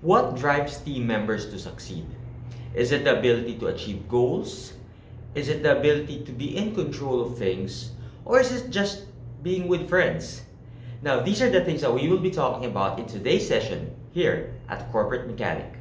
What drives team members to succeed? Is it the ability to achieve goals? Is it the ability to be in control of things? Or is it just being with friends? Now, these are the things that we will be talking about in today's session here at Corporate Mechanic.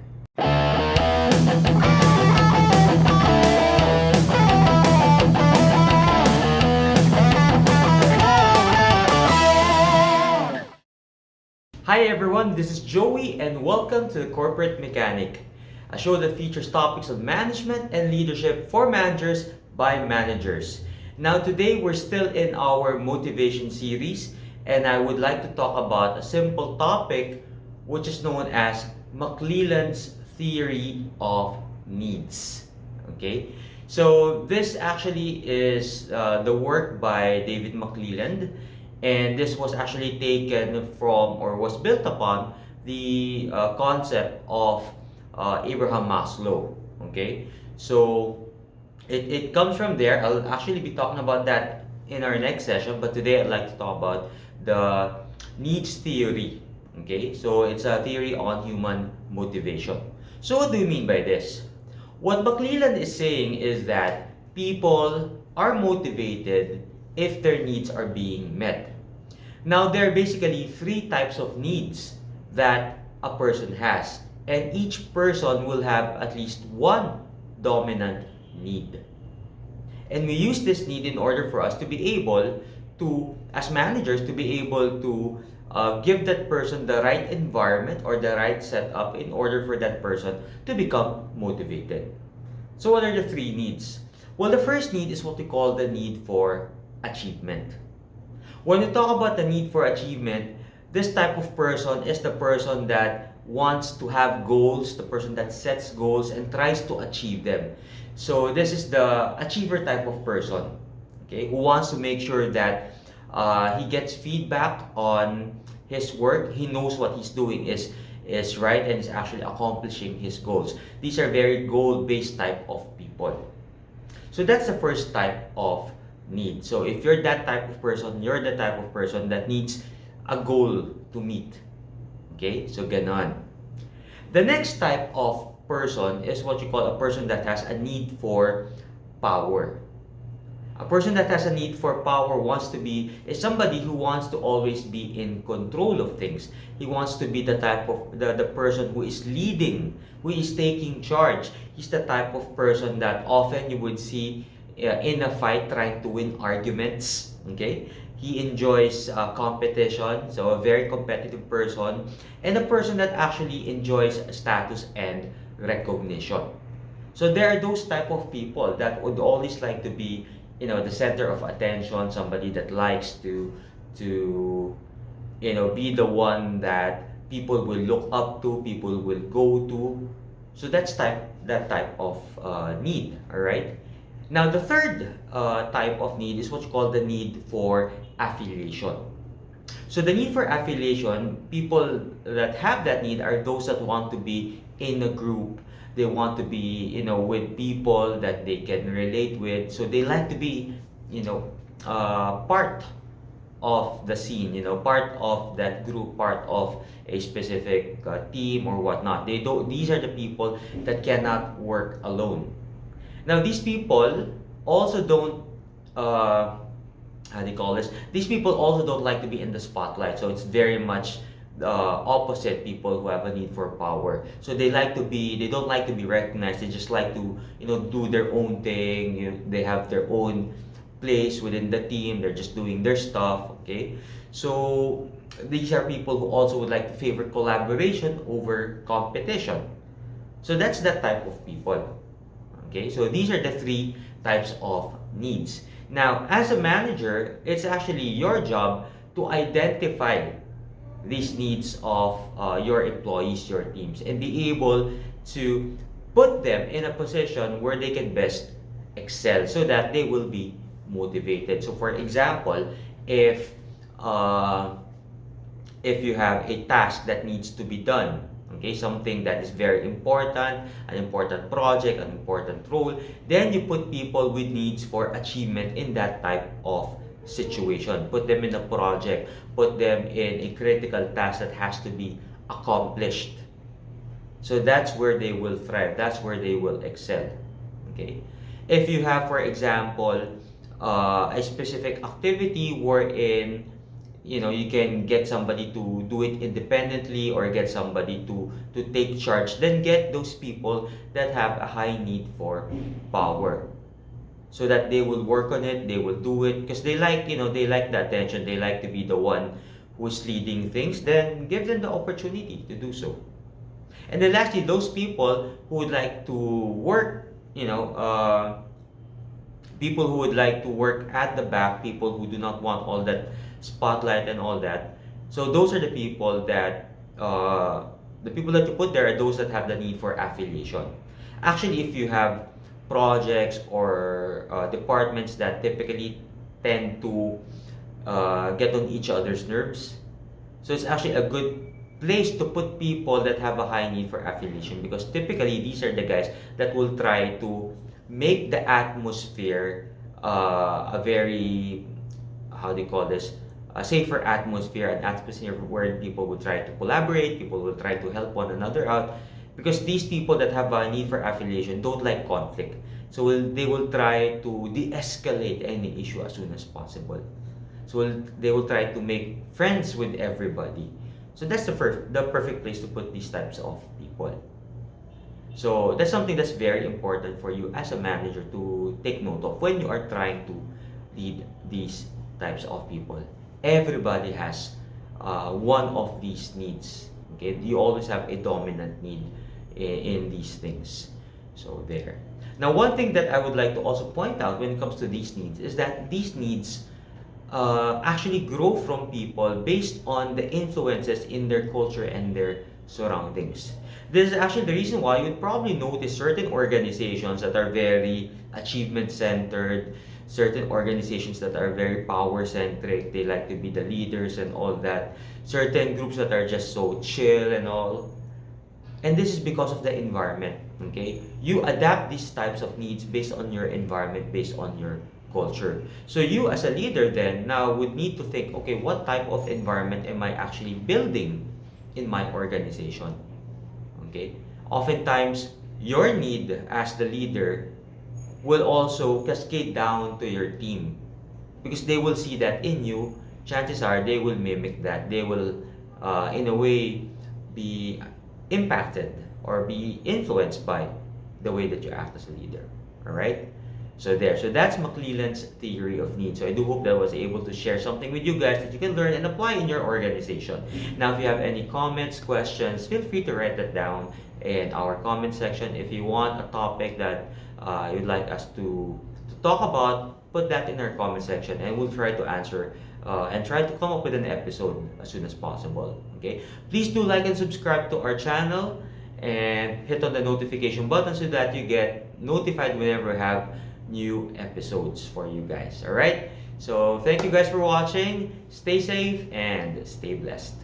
Hi everyone, this is Joey and welcome to the Corporate Mechanic, a show that features topics of management and leadership for managers by managers. Now today we're still in our motivation series and I would like to talk about a simple topic which is known as McClelland's theory of needs. Okay, so this actually is the work by David McClelland. And this was actually taken from or was built upon the concept of Abraham Maslow. Okay, so it comes from there. I'll actually be talking about that in our next session, but today I'd like to talk about the needs theory. Okay, so it's a theory on human motivation. So what do you mean by this? What McClelland is saying is that people are motivated if their needs are being met. Now, there are basically three types of needs that a person has, and each person will have at least one dominant need. And we use this need in order for us to be able to, as managers, to be able to give that person the right environment or the right setup in order for that person to become motivated. So what are the three needs? Well, the first need is what we call the need for achievement. When we talk about the need for achievement, this type of person is the person that wants to have goals, the person that sets goals and tries to achieve them. So this is the achiever type of person, okay, who wants to make sure that he gets feedback on his work. He knows what he's doing is right and is actually accomplishing his goals. These are very goal-based type of people. So that's the first type of need. So if you're that type of person, you're the type of person that needs a goal to meet. Okay? So ganon. The next type of person is what you call a person that has a need for power. A person that has a need for power is somebody who wants to always be in control of things. He wants to be the type of the person who is leading, who is taking charge. He's the type of person that often you would see in a fight trying to win arguments. Okay, he enjoys competition, so a very competitive person, and a person that actually enjoys status and recognition. So there are those type of people that would always like to be, the center of attention, somebody that likes to be the one that people will look up to, people will go to. So that type of need. All right. Now, the third type of need is what you call the need for affiliation. So the need for affiliation, people that have that need are those that want to be in a group. They want to be, with people that they can relate with. So they like to be, part of the scene, part of that group, part of a specific team or whatnot. These are the people that cannot work alone. Now, these people also don't, how do you call this? These people also don't like to be in the spotlight. So it's very much the opposite people who have a need for power. So they don't like to be recognized. They just like to, do their own thing. They have their own place within the team. They're just doing their stuff, okay? So these are people who also would like to favor collaboration over competition. So that's that type of people. Okay, so these are the three types of needs. Now, as a manager, it's actually your job to identify these needs of your employees, your teams, and be able to put them in a position where they can best excel so that they will be motivated. So, for example, if you have a task that needs to be done, okay, something that is very important, an important project, an important role, then you put people with needs for achievement in that type of situation. Put them in a project, put them in a critical task that has to be accomplished. So that's where they will thrive. That's where they will excel. Okay. If you have, for example, a specific activity wherein you can get somebody to do it independently or get somebody to take charge, then get those people that have a high need for power, so that they will work on it, they will do it because they like the attention, they like to be the one who's leading things. Then give them the opportunity to do so. And then lastly, those people who would like to work, people who would like to work at the back, people who do not want all that spotlight and all that. So those are the people that you put there are those that have the need for affiliation. Actually, if you have projects or departments that typically tend to get on each other's nerves, so it's actually a good place to put people that have a high need for affiliation, because typically these are the guys that will try to make the atmosphere a very, how do you call this, a safer atmosphere, an atmosphere where people will try to collaborate, people will try to help one another out, because these people that have a need for affiliation don't like conflict. So they will try to de-escalate any issue as soon as possible. So they will try to make friends with everybody. So that's the perfect place to put these types of people. So that's something that's very important for you as a manager to take note of when you are trying to lead these types of people. Everybody has one of these needs. Okay, you always have a dominant need in these things. So there. Now, one thing that I would like to also point out when it comes to these needs is that these needs actually grow from people based on the influences in their culture and their surroundings. This is actually the reason why you'd probably notice certain organizations that are very achievement centered, certain organizations that are very power centric, they like to be the leaders and all that, certain groups that are just so chill and all. And this is because of the environment. Okay, you adapt these types of needs based on your environment, based on your culture. So you as a leader then now would need to think, okay, what type of environment am I actually building in my organization? Okay, oftentimes your need as the leader will also cascade down to your team, because they will see that in you. Chances are they will mimic that. They will in a way be impacted or be influenced by the way that you act as a leader. All right, so there. So that's McClelland's theory of need. So I do hope that I was able to share something with you guys that you can learn and apply in your organization. Now, if you have any comments, questions, feel free to write that down in our comment section. If you want a topic that you'd like us to talk about, put that in our comment section and we'll try to answer and try to come up with an episode as soon as possible. Okay, please do like and subscribe to our channel and hit on the notification button so that you get notified whenever we have new episodes for you guys. All right, so thank you guys for watching. Stay safe and stay blessed.